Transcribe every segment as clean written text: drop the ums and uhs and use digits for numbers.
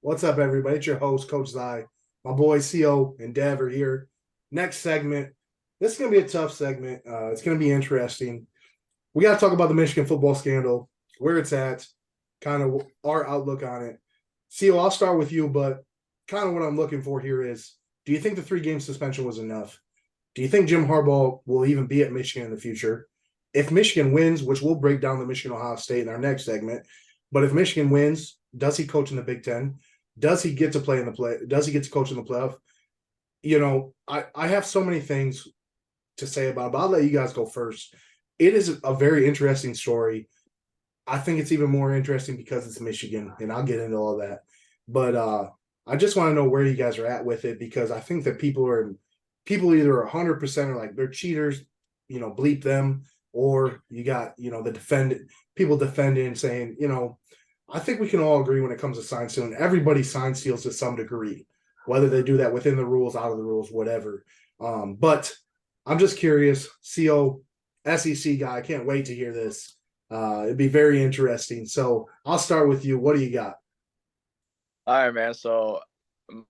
What's up, everybody? It's your host, Coach Zai. My boy, CO, and Dev are here. Next segment. This is going to be a tough segment. It's going to be interesting. We got to talk about the Michigan football scandal, where it's at, kind of our outlook on it. CO, I'll start with you, but kind of what I'm looking for here is, do you think the 3-game suspension was enough? Do you think Jim Harbaugh will even be at Michigan in the future? If Michigan wins, which we'll break down the Michigan-Ohio State in our next segment, but if Michigan wins, does he coach in the Big Ten? Does he get to play in the play? Does he get to coach in the playoff? I have so many things to say about it, but I'll let you guys go first. It is a very interesting story. I think it's even more interesting because it's Michigan, and I'll get into all that. But I just want to know where you guys are at with it because I think that people either 100% are like they're cheaters, bleep them, or you got the people defending saying I think we can all agree when it comes to sign stealing. Everybody sign steals to some degree, whether they do that within the rules, out of the rules, whatever. But I'm just curious, CO, SEC guy, I can't wait to hear this. It'd be very interesting. So I'll start with you. What do you got? All right, man. So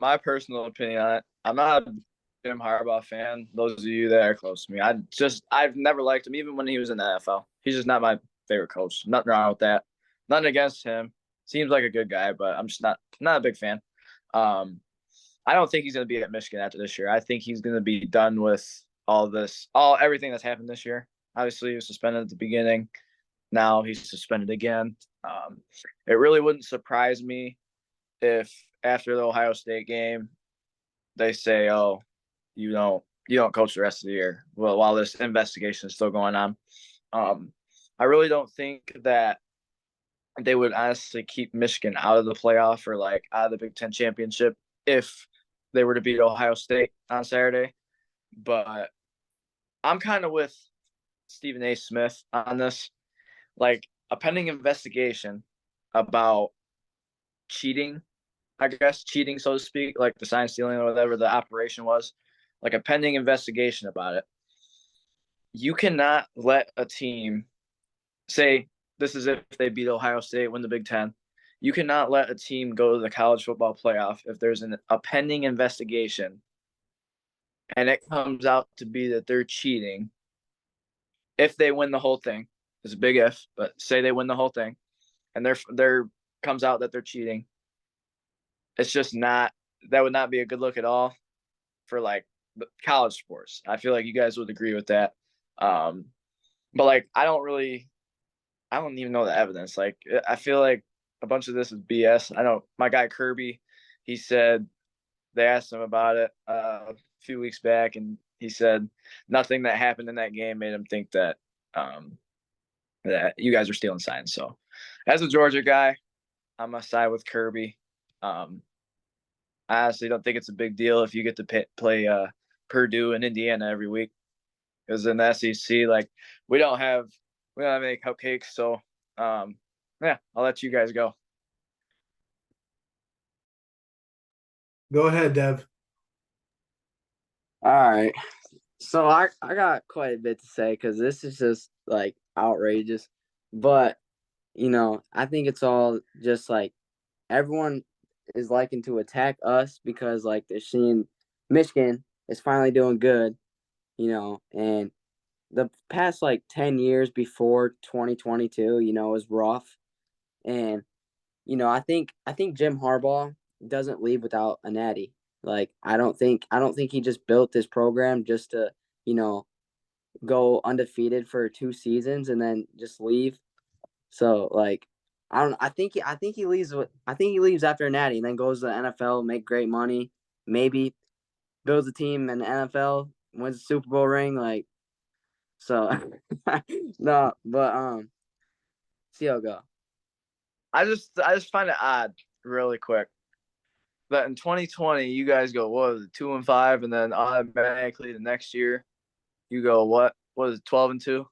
my personal opinion on it, I'm not a Jim Harbaugh fan. Those of you that are close to me, I've never liked him, even when he was in the NFL. He's just not my favorite coach. Nothing wrong with that. Nothing against him. Seems like a good guy, but I'm just not a big fan. Um, I don't think he's going to be at Michigan after this year. I think he's going to be done with everything that's happened this year. Obviously, he was suspended at the beginning. Now he's suspended again. It really wouldn't surprise me if after the Ohio State game they say, "Oh, you don't coach the rest of the year." Well, while this investigation is still going on, I really don't think that they would honestly keep Michigan out of the playoff or like out of the Big Ten championship if they were to beat Ohio State on Saturday. But I'm kind of with Stephen A. Smith on this. Like a pending investigation about cheating, I guess, cheating, so to speak, like the sign stealing or whatever the operation was, like a pending investigation about it. You cannot let a team say this is if they beat Ohio State, win the Big Ten. You cannot let a team go to the college football playoff if there's a pending investigation and it comes out to be that they're cheating. If they win the whole thing, it's a big if, but say they win the whole thing, and there comes out that they're cheating. It's just not that would not be a good look at all for like college sports. I feel like you guys would agree with that. Um, but like I don't even know the evidence. Like I feel like a bunch of this is BS. I know my guy Kirby, he said they asked him about it a few weeks back, and he said nothing that happened in that game made him think that you guys are stealing signs. So, as a Georgia guy, I'm gonna side with Kirby. I honestly don't think it's a big deal if you get to play Purdue and Indiana every week because in the SEC, like we don't have we don't have any cupcakes. So, yeah, I'll let you guys go. Go ahead, Dev. All right. So I got quite a bit to say because this is just like outrageous. But, I think it's all just like everyone is liking to attack us because like they're seeing Michigan is finally doing good, and the past like 10 years before 2022, was rough. And, I think Jim Harbaugh doesn't leave without a natty. Like I don't think he just built this program just to, you know, go undefeated for 2 seasons and then just leave. So like I don't I think he leaves after a natty and then goes to the NFL, make great money, maybe builds a team in the NFL, wins a Super Bowl ring, like so no, but see how it go. I just find it odd, really quick, that in 2020 you guys go what was it 2-5, and then automatically the next year you go what was it 12-2.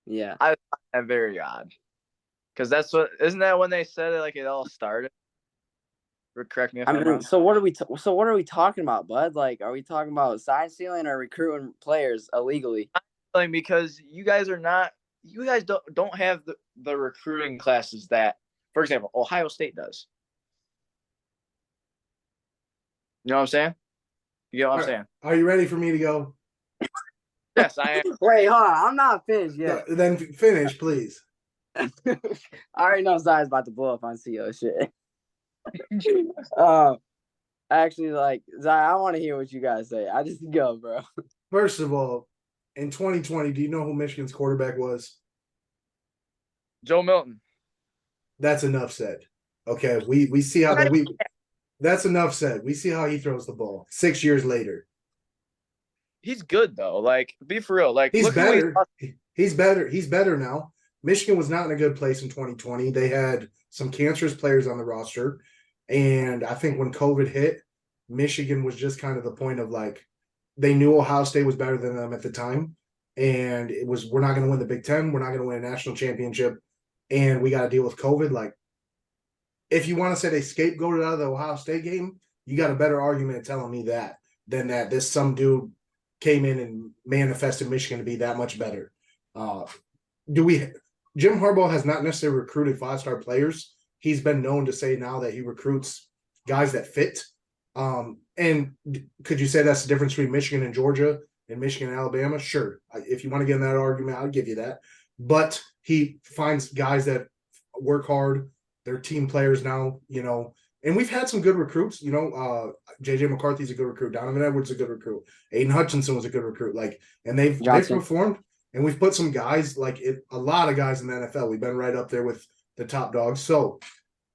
Yeah. I find that very odd because that's what isn't that when they said it like it all started? Or correct me if I I'm mean, wrong. so what are we talking about, bud? Like, are we talking about sign stealing or recruiting players illegally? Like, because you guys don't have the recruiting classes that, for example, Ohio State does. You know what I'm saying? You get what I'm All right. saying? Are you ready for me to go? Yes, I am. Wait, hold on. I'm not finished yet. Then finish, please. I already know Zai's about to blow up on CO shit. Actually, like Zai, I want to hear what you guys say. I just go, bro. First of all, in 2020, do you know who Michigan's quarterback was? Joe Milton. That's enough said. Okay, we see how that we. That's enough said. We see how he throws the ball 6 years later. He's good though. Like, be for real. Like, He's look at what better. He's better. He's better now. Michigan was not in a good place in 2020. They had some cancerous players on the roster. And I think when COVID hit, Michigan was just kind of the point of like, they knew Ohio State was better than them at the time. And it was, we're not going to win the Big Ten. We're not going to win a national championship. And we got to deal with COVID. Like, if you want to say they scapegoated out of the Ohio State game, you got a better argument telling me that than that this some dude came in and manifested Michigan to be that much better. Jim Harbaugh has not necessarily recruited 5-star players. He's been known to say now that he recruits guys that fit. And could you say that's the difference between Michigan and Georgia and Michigan and Alabama? Sure. If you want to get in that argument, I'll give you that. But he finds guys that work hard. They're team players now, and we've had some good recruits, JJ McCarthy's a good recruit. Donovan Edwards is a good recruit. Aiden Hutchinson was a good recruit. And they've performed. And we've put some guys, a lot of guys in the NFL. We've been right up there with the top dogs. So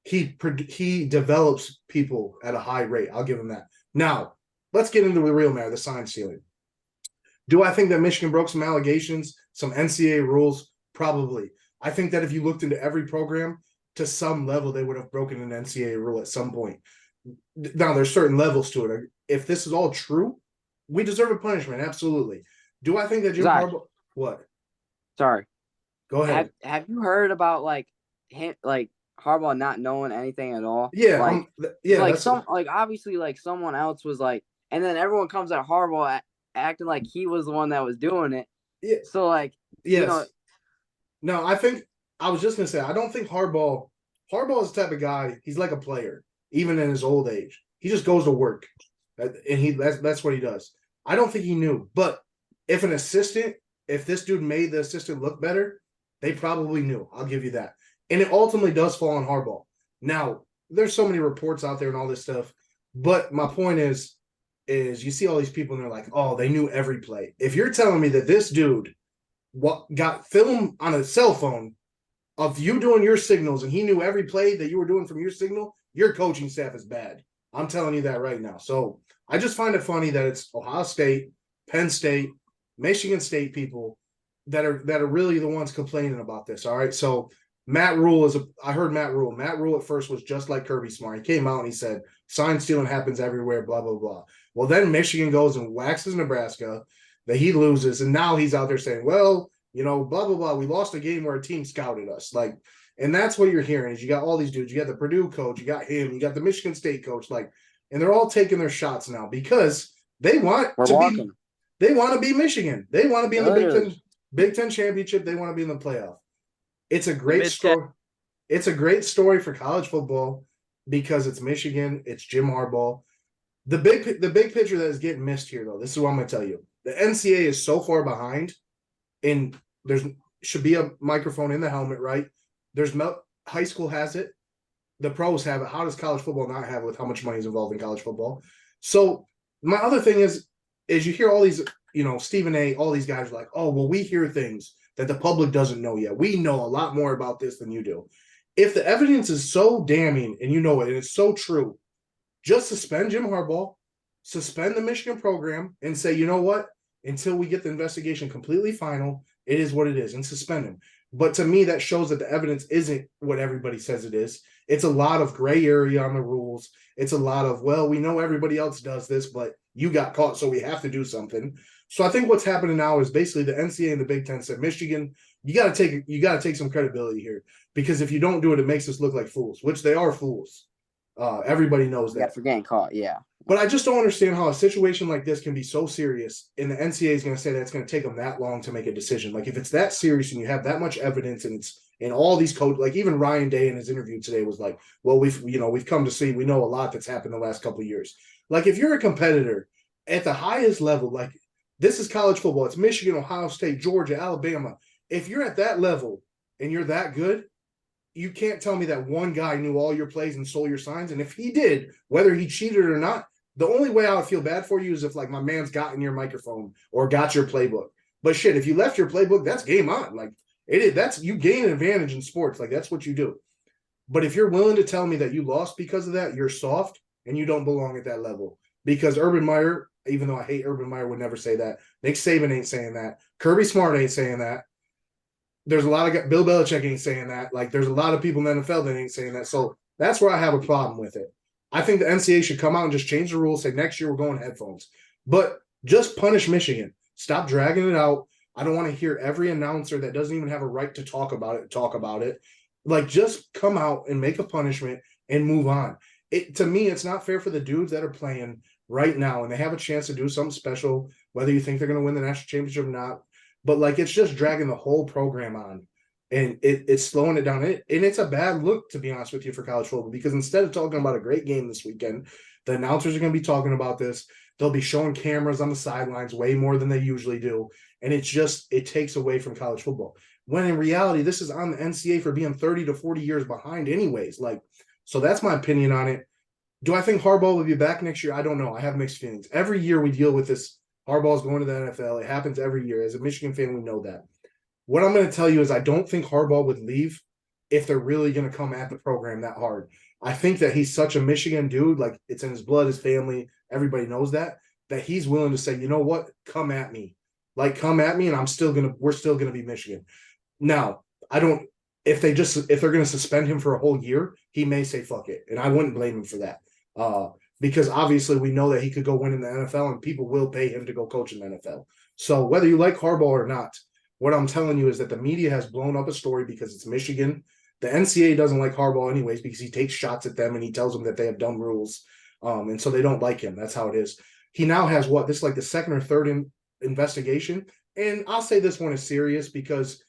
he develops people at a high rate. I'll give him that. Now, let's get into the real matter, the sign stealing. Do I think that Michigan broke some allegations, some NCAA rules? Probably. I think that if you looked into every program, to some level, they would have broken an NCAA rule at some point. Now, there's certain levels to it. If this is all true, we deserve a punishment. Absolutely. Do I think that Jim Harbaugh? What? Sorry. Go ahead. Have you heard about him, Harbaugh not knowing anything at all? Yeah. Obviously someone else was and then everyone comes at Harbaugh acting like he was the one that was doing it. Yeah. So yes. No, I think I was just gonna say I don't think Harbaugh is the type of guy. He's like a player, even in his old age. He just goes to work, and that's what he does. I don't think he knew, but if this dude made the assistant look better, they probably knew. I'll give you that. And it ultimately does fall on Harbaugh. Now, there's so many reports out there and all this stuff, but my point is you see all these people and they're like, oh, they knew every play. If you're telling me that this dude got film on a cell phone of you doing your signals and he knew every play that you were doing from your signal, your coaching staff is bad. I'm telling you that right now. So I just find it funny that it's Ohio State, Penn State, Michigan State people that are really the ones complaining about this. All right. So Matt Rule I heard Matt Rule. Matt Rule at first was just like Kirby Smart. He came out and he said, sign stealing happens everywhere, blah, blah, blah. Well, then Michigan goes and waxes Nebraska that he loses. And now he's out there saying, well, blah, blah, blah. We lost a game where a team scouted us. And that's what you're hearing is you got all these dudes. You got the Purdue coach, you got him, you got the Michigan State coach, and they're all taking their shots now because they want to be Michigan. They want to be in the Big Ten championship. They want to be in the playoff. It's a great story. It's a great story for college football because it's Michigan. It's Jim Harbaugh. The big picture that is getting missed here, though, this is what I'm going to tell you. The NCAA is so far behind, and there should be a microphone in the helmet, right? High school has it. The pros have it. How does college football not have it with how much money is involved in college football? So my other thing is you hear all these, Stephen A., all these guys are like, oh, well, we hear things that the public doesn't know yet. We know a lot more about this than you do. If the evidence is so damning and you know it, and it's so true, just suspend Jim Harbaugh, suspend the Michigan program, and say, you know what? Until we get the investigation completely final, it is what it is, and suspend him. But to me, that shows that the evidence isn't what everybody says it is. It's a lot of gray area on the rules. It's a lot of, well, we know everybody else does this, but you got caught, so we have to do something. So I think what's happening now is basically the NCAA and the Big Ten said, Michigan, you got to take some credibility here because if you don't do it, it makes us look like fools, which they are fools. Everybody knows that. Yeah, for getting caught, yeah. But I just don't understand how a situation like this can be so serious, and the NCAA is going to say that it's going to take them that long to make a decision. If it's that serious and you have that much evidence and And all these coaches, like even Ryan Day in his interview today was like, well, we've come to see, we know a lot that's happened the last couple of years. Like if you're a competitor at the highest level, like this is college football, it's Michigan, Ohio State, Georgia, Alabama. If you're at that level and you're that good, you can't tell me that one guy knew all your plays and stole your signs. And if he did, whether he cheated or not, the only way I would feel bad for you is if like my man's got in your microphone or got your playbook. But shit, if you left your playbook, that's game on. Like it is, that's you gain an advantage in sports. Like that's what you do. But if you're willing to tell me that you lost because of that, you're soft and you don't belong at that level. Because Urban Meyer, even though I hate Urban Meyer, would never say that. Nick Saban ain't saying that. Kirby Smart ain't saying that. There's a lot of Bill Belichick ain't saying that. Like there's a lot of people in the NFL that ain't saying that. So that's where I have a problem with it. I think the NCAA should come out and just change the rules. Say next year we're going headphones, but just punish Michigan. Stop dragging it out. I don't want to hear every announcer that doesn't even have a right to talk about it. Like just come out and make a punishment and move on. To me, it's not fair for the dudes that are playing right now and they have a chance to do something special, whether you think they're going to win the national championship or not. But like it's just dragging the whole program on, and it's slowing it down. And it's a bad look, to be honest with you, for college football, because instead of talking about a great game this weekend, the announcers are going to be talking about this. They'll be showing cameras on the sidelines way more than they usually do, and it takes away from college football. When in reality, this is on the NCAA for being 30 to 40 years behind, anyways. Like, so that's my opinion on it. Do I think Harbaugh will be back next year? I don't know. I have mixed feelings. Every year we deal with this. Harbaugh's going to the NFL. It happens every year. As a Michigan fan, we know that. What I'm going to tell you is I don't think Harbaugh would leave if they're really going to come at the program that hard. I think that he's such a Michigan dude, like it's in his blood, his family, everybody knows that he's willing to say, you know what, come at me. Like, come at me, and we're still going to be Michigan. Now, if they're going to suspend him for a whole year, he may say fuck it. And I wouldn't blame him for that. Because obviously we know that he could go win in the NFL and people will pay him to go coach in the NFL. So whether you like Harbaugh or not, what I'm telling you is that the media has blown up a story because it's Michigan. The NCAA doesn't like Harbaugh anyways because he takes shots at them and he tells them that they have dumb rules. And so they don't like him. That's how it is. He now has this is like the second or third investigation. And I'll say this one is serious because,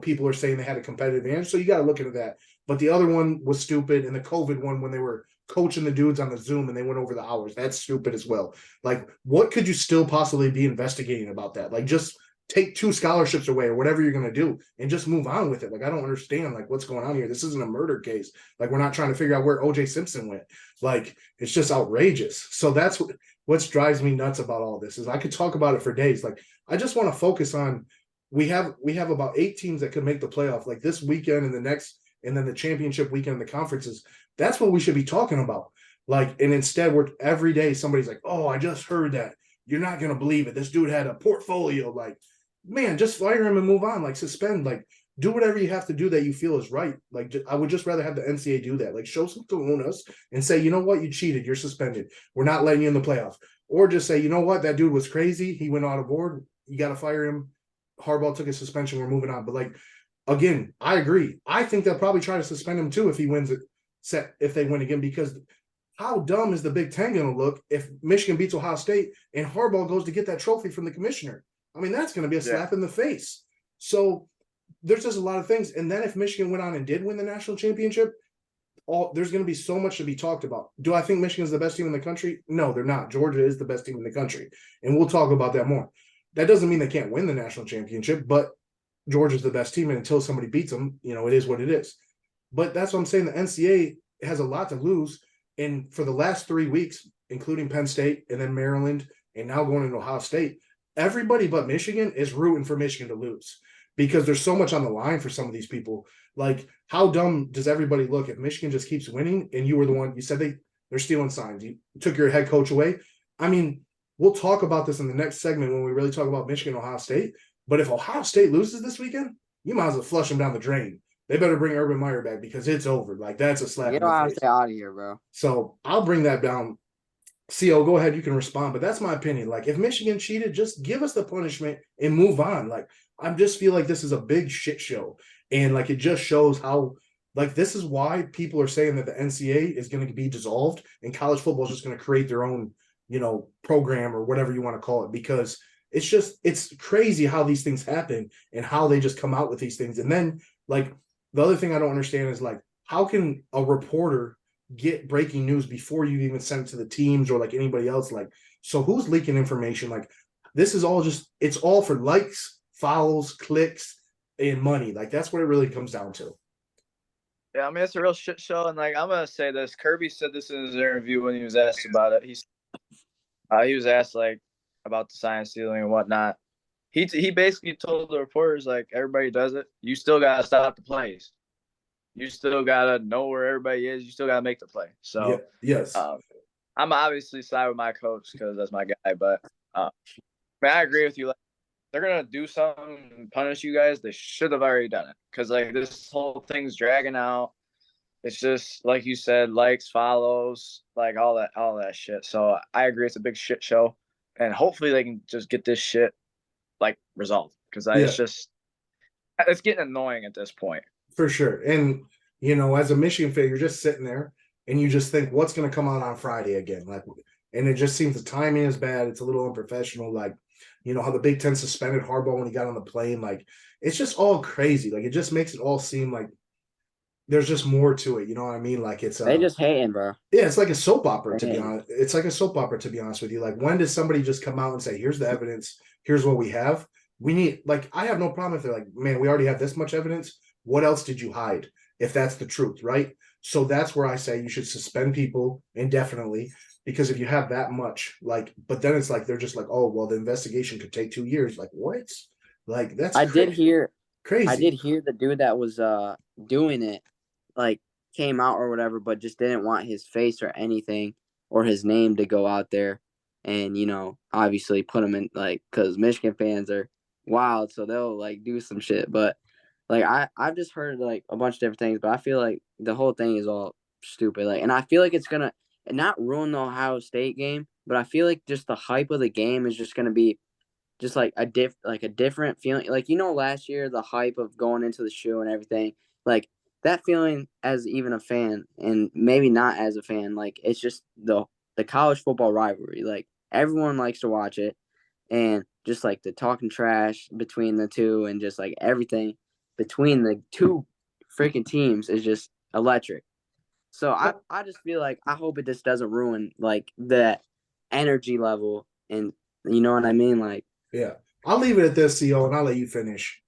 people are saying they had a competitive advantage. So you got to look into that. But the other one was stupid. And the COVID one, when they were coaching the dudes on the Zoom and they went over the hours, that's stupid as well. Like, what could you still possibly be investigating about that? Like, just take 2 scholarships away or whatever you're going to do and just move on with it. Like, I don't understand like what's going on here. This isn't a murder case. Like, we're not trying to figure out where OJ Simpson went. Like, it's just outrageous. So that's what drives me nuts about all this is I could talk about it for days. Like, I just want to focus on, we have about 8 teams that could make the playoff like this weekend and the next, and then the championship weekend, the conferences. That's what we should be talking about. Like, and instead every day somebody's like, oh, I just heard that. You're not going to believe it. This dude had a portfolio. Like, man, just fire him and move on. Like, suspend, like, do whatever you have to do that you feel is right. Like, I would just rather have the NCAA do that. Like, show some cojones and say, you know what, you cheated. You're suspended. We're not letting you in the playoffs. Or just say, you know what, that dude was crazy. He went out of board. You got to fire him. Harbaugh took a suspension. We're moving on. But, like, again, I agree. I think they'll probably try to suspend him, too, if he wins it, if they win again, because how dumb is the Big Ten going to look if Michigan beats Ohio State and Harbaugh goes to get that trophy from the commissioner? I mean, that's going to be a slap in the face. So there's just a lot of things. And then if Michigan went on and did win the national championship, there's going to be so much to be talked about. Do I think Michigan's the best team in the country? No, they're not. Georgia is the best team in the country. And we'll talk about that more. That doesn't mean they can't win the national championship, but Georgia's the best team. And until somebody beats them, it is what it is. But that's what I'm saying. The NCAA has a lot to lose. And for the last 3 weeks, including Penn State and then Maryland and now going into Ohio State, everybody but Michigan is rooting for Michigan to lose because there's so much on the line for some of these people. Like, how dumb does everybody look if Michigan just keeps winning and you were the one, you said they're stealing signs. You took your head coach away. I mean, we'll talk about this in the next segment when we really talk about Michigan, Ohio State. But if Ohio State loses this weekend, you might as well flush them down the drain. They better bring Urban Meyer back because it's over. Like, that's a slap in the face. Get stay out of here, bro. So I'll bring that down. CO, go ahead. You can respond. But that's my opinion. Like, if Michigan cheated, just give us the punishment and move on. Like, I just feel like this is a big shit show. And, like, it just shows how, like, this is why people are saying that the NCAA is going to be dissolved and college football is just going to create their own, program or whatever you want to call it. Because it's crazy how these things happen and how they just come out with these things. And then, like, the other thing I don't understand is like, how can a reporter get breaking news before you even send it to the teams or like anybody else? Like, so who's leaking information? Like, this is all just, it's all for likes, follows, clicks, and money. Like, that's what it really comes down to. Yeah, I mean it's a real shit show, and like I'm gonna say this. Kirby said this in his interview when he was asked about it. He was asked like about the sign stealing and whatnot. He basically told the reporters like everybody does it. You still gotta stop the plays. You still gotta know where everybody is. You still gotta make the play. So Yes. I'm obviously side with my coach because that's my guy. But man, I agree with you. Like, they're gonna do something and punish you guys. They should have already done it because like this whole thing's dragging out. It's just like you said, likes, follows, like all that shit. So I agree, it's a big shit show, and hopefully they can just get this shit like resolved because it's getting annoying at this point. For sure. And, you know, as a Michigan fan, you're just sitting there and you just think, what's going to come out on Friday again? Like, and it just seems the timing is bad. It's a little unprofessional. Like, you know, how the Big Ten suspended Harbaugh when he got on the plane. Like, it's just all crazy. Like, it just makes it all seem like there's just more to it. You know what I mean? Like, it's They just hating, bro. yeah, it's like a soap opera, to be honest. It's like a soap opera, to be honest with you. Like, when does somebody just come out and say, here's the evidence, here's what we have? We need, like, I have no problem if they're like, man, we already have this much evidence. What else did you hide? If that's the truth, right? So that's where I say you should suspend people indefinitely, because if you have that much, like, but then it's like they're just like, oh, well, the investigation could take 2 years. Like, what? Like, that's I did hear crazy. I did hear the dude that was doing it, like, came out or whatever, but just didn't want his face or anything or his name to go out there, and you know, obviously put him in, like, because Michigan fans are wild, so they'll like do some shit. But like I've just heard like a bunch of different things, but I feel like the whole thing is all stupid. Like, and I feel like it's gonna not ruin the Ohio State game, but I feel like just the hype of the game is just gonna be just like a different feeling. Like, you know, last year the hype of going into the shoe and everything, like that feeling as even a fan, and maybe not as a fan, like it's just the college football rivalry. Like, everyone likes to watch it, and just like the talking trash between the two, and just like everything between the two freaking teams is just electric. So I just feel like I hope it just doesn't ruin like the energy level, and you know what I mean? Like, yeah. I'll leave it at this, CO, and I'll let you finish.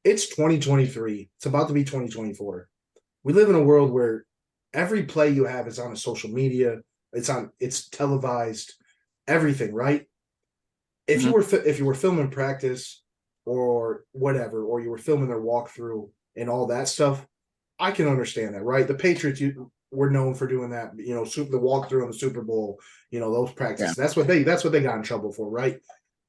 It's 2023. It's about to be 2024. We live in a world where every play you have is on a social media. It's televised, everything, right? If you were filming practice or whatever, or you were filming their walkthrough and all that stuff, I can understand that, right? The Patriots were known for doing that, you know, the walkthrough in the Super Bowl, you know, those practices. Yeah. That's what they got in trouble for, right?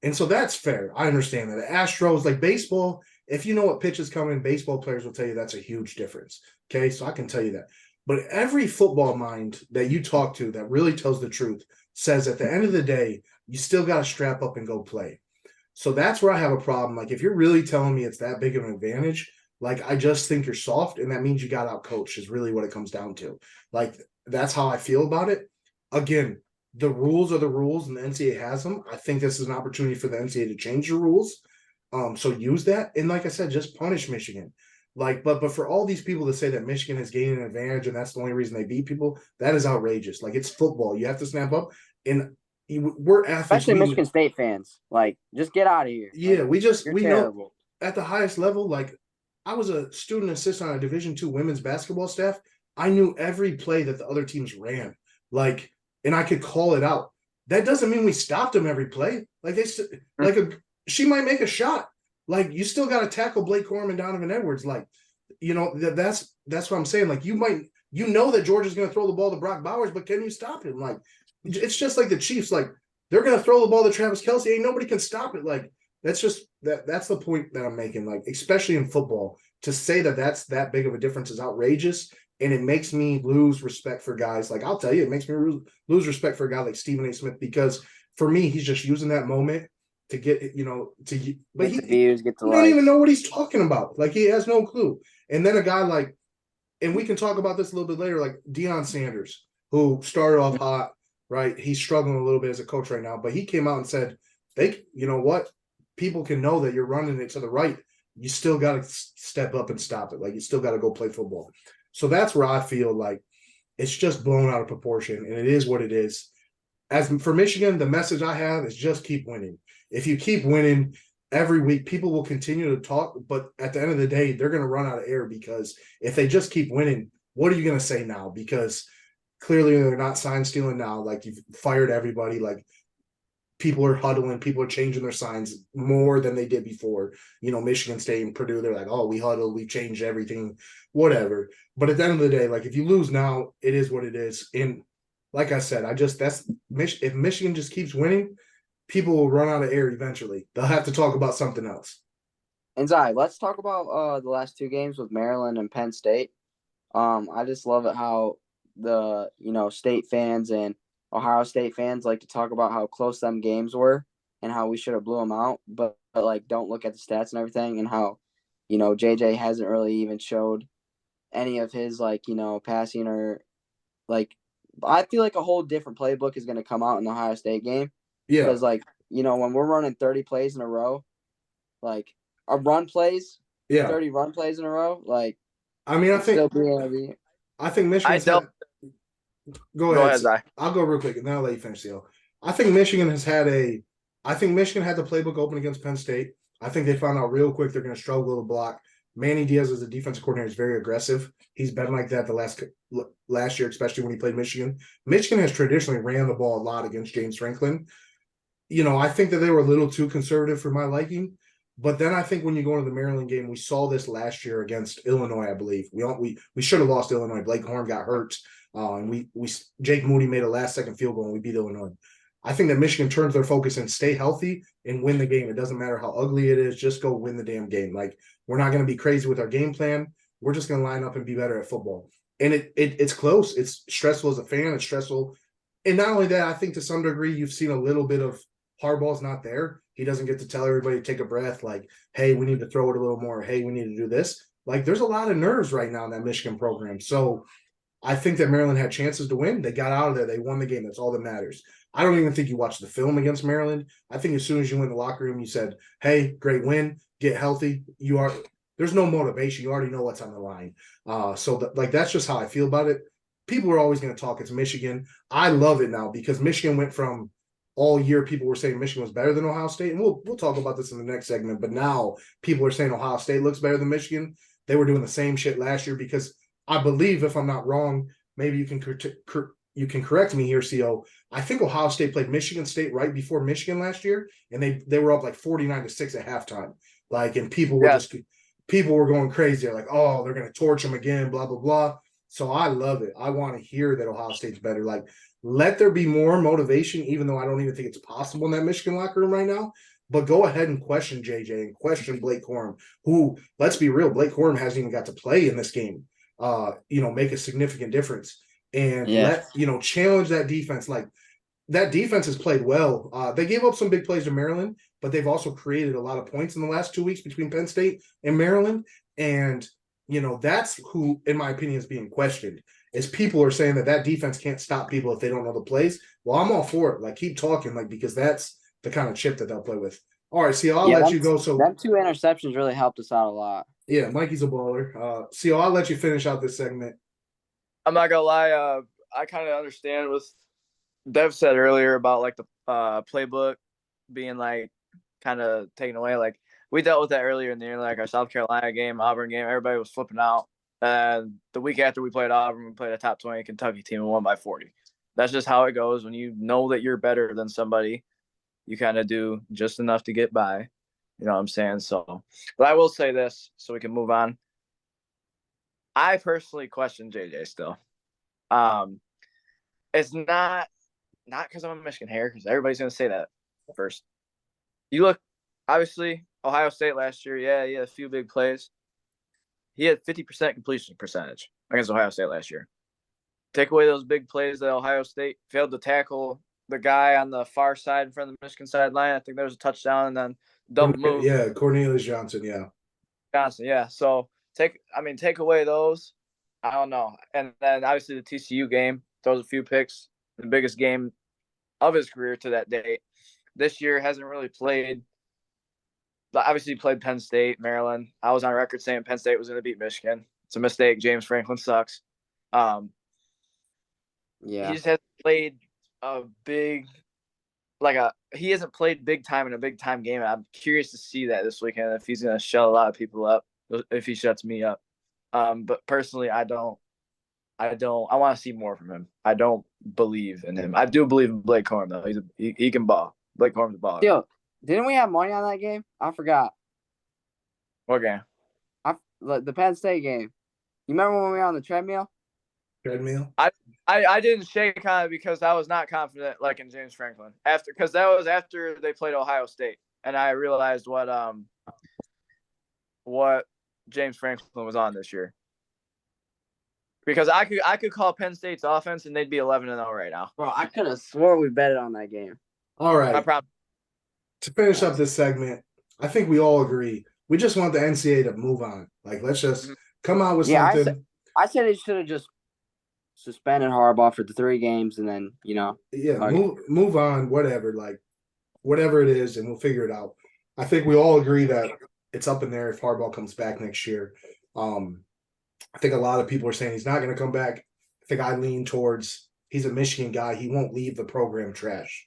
And so that's fair. I understand that. The Astros, like baseball, if you know what pitch is coming, baseball players will tell you that's a huge difference. Okay, so I can tell you that. But every football mind that you talk to that really tells the truth says at the end of the day, you still got to strap up and go play. So that's where I have a problem. Like, if you're really telling me it's that big of an advantage, like, I just think you're soft, and that means you got out coached is really what it comes down to. Like, that's how I feel about it. Again, the rules are the rules, and the NCAA has them. I think this is an opportunity for the NCAA to change the rules. So use that. And like I said, just punish Michigan. Like, but for all these people to say that Michigan is gaining an advantage and that's the only reason they beat people, that is outrageous. Like, it's football. You have to snap up. And we're athletes. Especially Michigan State fans. Like, just get out of here. Yeah, like, we terrible. Know at the highest level, like, I was a student assistant on a Division II women's basketball staff. I knew every play that the other teams ran. Like, and I could call it out. That doesn't mean we stopped them every play. Like, she might make a shot. Like, you still got to tackle Blake Corum and Donovan Edwards. Like, you know, that's what I'm saying. Like, you know that Georgia's going to throw the ball to Brock Bowers, but can you stop him? Like, it's just like the Chiefs. Like, they're going to throw the ball to Travis Kelce. Ain't nobody can stop it. Like, that's just that's the point that I'm making. Like, especially in football, to say that that's that big of a difference is outrageous. And it makes me lose respect for guys. Like, I'll tell you, it makes me lose respect for a guy like Stephen A. Smith, because for me, he's just using that moment to get, you know, but he don't even know what he's talking about. Like, he has no clue. And then a guy like, and we can talk about this a little bit later, like Deion Sanders, who started off hot, right? He's struggling a little bit as a coach right now, but he came out and said, you know what? People can know that you're running it to the right. you still got to step up and stop it. Like you still got to go play football. So that's where I feel like it's just blown out of proportion, and it is what it is. As for Michigan, the message I have is just keep winning. If you keep winning every week, people will continue to talk, but at the end of the day, they're going to run out of air because if they just keep winning, what are you going to say now? Because clearly they're not sign stealing now. Like you've fired everybody. Like people are huddling, people are changing their signs more than they did before. You know, Michigan State and Purdue, they're like, oh, we huddle, we changed everything, whatever. But at the end of the day, like if you lose now, it is what it is. And like I said, if Michigan just keeps winning, people will run out of air eventually. They'll have to talk about something else. And Zai, let's talk about the last 2 games with Maryland and Penn State. I just love it how the state fans and Ohio State fans like to talk about how close them games were and how we should have blew them out, but like don't look at the stats and everything, and how JJ hasn't really even showed any of his passing, or like I feel like a whole different playbook is going to come out in the Ohio State game. Yeah. Because when we're running 30 plays in a row, like our run plays, 30 run plays in a row, like I mean, I think Michigan's Go ahead, Zach. I'll go real quick and then I'll let you finish, Theo. I think Michigan had the playbook open against Penn State. I think they found out real quick they're going to struggle to block. Manny Diaz as a defensive coordinator is very aggressive. He's been like that the last year, especially when he played Michigan. Michigan has traditionally ran the ball a lot against James Franklin. I think that they were a little too conservative for my liking. But then I think when you go into the Maryland game, we saw this last year against Illinois, I believe. We should have lost Illinois. Blake Horn got hurt. And Jake Moody made a last-second field goal and we beat Illinois. I think that Michigan turns their focus and stay healthy and win the game. It doesn't matter how ugly it is. Just go win the damn game. Like, we're not going to be crazy with our game plan. We're just going to line up and be better at football. And it's close. It's stressful as a fan. It's stressful. And not only that, I think to some degree you've seen a little bit of Harbaugh's not there. He doesn't get to tell everybody to take a breath like, hey, we need to throw it a little more. Hey, we need to do this. Like, there's a lot of nerves right now in that Michigan program. So I think that Maryland had chances to win. They got out of there. They won the game. That's all that matters. I don't even think you watched the film against Maryland. I think as soon as you went in the locker room, you said, hey, great win, get healthy. There's no motivation. You already know what's on the line. That's just how I feel about it. People are always going to talk. It's Michigan. I love it now because Michigan went from all year people were saying Michigan was better than Ohio State. And we'll talk about this in the next segment. But now people are saying Ohio State looks better than Michigan. They were doing the same shit last year because I believe, if I'm not wrong, maybe you can correct me here, CO. I think Ohio State played Michigan State right before Michigan last year, and they were up like 49-6 at halftime. Like, and people were going crazy. They're like, oh, they're going to torch them again, blah, blah, blah. So I love it. I want to hear that Ohio State's better. Like, let there be more motivation, even though I don't even think it's possible in that Michigan locker room right now. But go ahead and question JJ and question Blake Corum, who, let's be real, Blake Corum hasn't even got to play in this game. Make a significant difference and challenge that defense. Like, that defense has played well. They gave up some big plays to Maryland, but they've also created a lot of points in the last 2 weeks between Penn State and Maryland. And, that's who, in my opinion, is being questioned, is people are saying that defense can't stop people if they don't know the plays. Well, I'm all for it. Like, keep talking, like, because that's the kind of chip that they'll play with. All right, see, I'll let you go. So them 2 interceptions really helped us out a lot. Yeah, Mikey's a baller. CO, I'll let you finish out this segment. I'm not gonna lie. I kind of understand what Dev said earlier about like the playbook being like kind of taken away. Like, we dealt with that earlier in the year, like our South Carolina game, Auburn game. Everybody was flipping out. And the week after we played Auburn, we played a top 20 Kentucky team and won by 40. That's just how it goes. When you know that you're better than somebody, you kind of do just enough to get by. You know what I'm saying? So, but I will say this so we can move on. I personally question JJ still. It's not because I'm a Michigan hater, because everybody's going to say that first. You look, obviously, Ohio State last year, he had a few big plays. He had 50% completion percentage against Ohio State last year. Take away those big plays that Ohio State failed to tackle the guy on the far side in front of the Michigan sideline. I think there was a touchdown and then double move. Yeah, Cornelius Johnson, yeah. So take away those. I don't know. And then obviously the TCU game, throws a few picks, the biggest game of his career to that date. This year hasn't really played obviously played Penn State, Maryland. I was on record saying Penn State was going to beat Michigan. It's a mistake. James Franklin sucks. He Yeah. just hasn't played a big he hasn't played big time in a big time game. I'm curious to see that this weekend if he's going to shut a lot of people up, if he shuts me up. But personally, I don't. I want to see more from him. I don't believe in him. I do believe in Blake Corum though. He can ball. Blake Corum's a baller. Yo, didn't we have money on that game? I forgot. What game? The Penn State game. You remember when we were on the treadmill? Treadmill. I didn't shake on it because I was not confident like in James Franklin because that was after they played Ohio State and I realized what James Franklin was on this year. Because I could call Penn State's offense and they'd be 11-0 right now. Bro, I could have swore we betted on that game. All right. I promise. To finish up this segment, I think we all agree. We just want the NCAA to move on. Like, let's just come out with something. I said they should have just suspended Harbaugh for the 3 games and then, move on, whatever. Like, whatever it is, and we'll figure it out. I think we all agree that it's up in there if Harbaugh comes back next year. I think a lot of people are saying he's not going to come back. I think I lean towards he's a Michigan guy. He won't leave the program trash.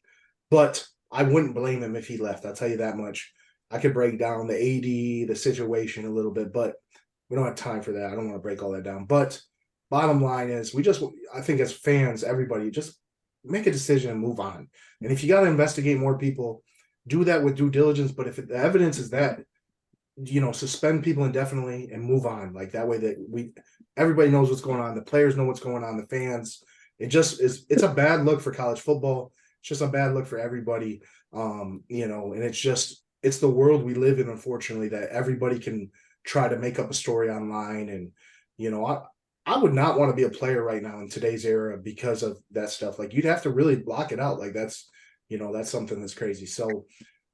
But I wouldn't blame him if he left. I'll tell you that much. I could break down the AD, the situation a little bit, but we don't have time for that. I don't want to break all that down. But bottom line is I think as fans, everybody just make a decision and move on. And if you got to investigate more people, do that with due diligence. But if the evidence is that, suspend people indefinitely and move on. Like that way that everybody knows what's going on. The players know what's going on. The fans. It's a bad look for college football. It's just a bad look for everybody. And it's the world we live in, unfortunately, that everybody can try to make up a story online. And, I would not want to be a player right now in today's era because of that stuff. Like you'd have to really block it out. Like that's something that's crazy. So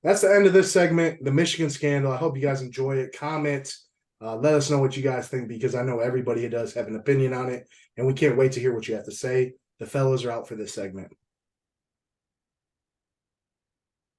that's the end of this segment, the Michigan scandal. I hope you guys enjoy it. Comment. Let us know what you guys think because I know everybody does have an opinion on it. And we can't wait to hear what you have to say. The fellas are out for this segment.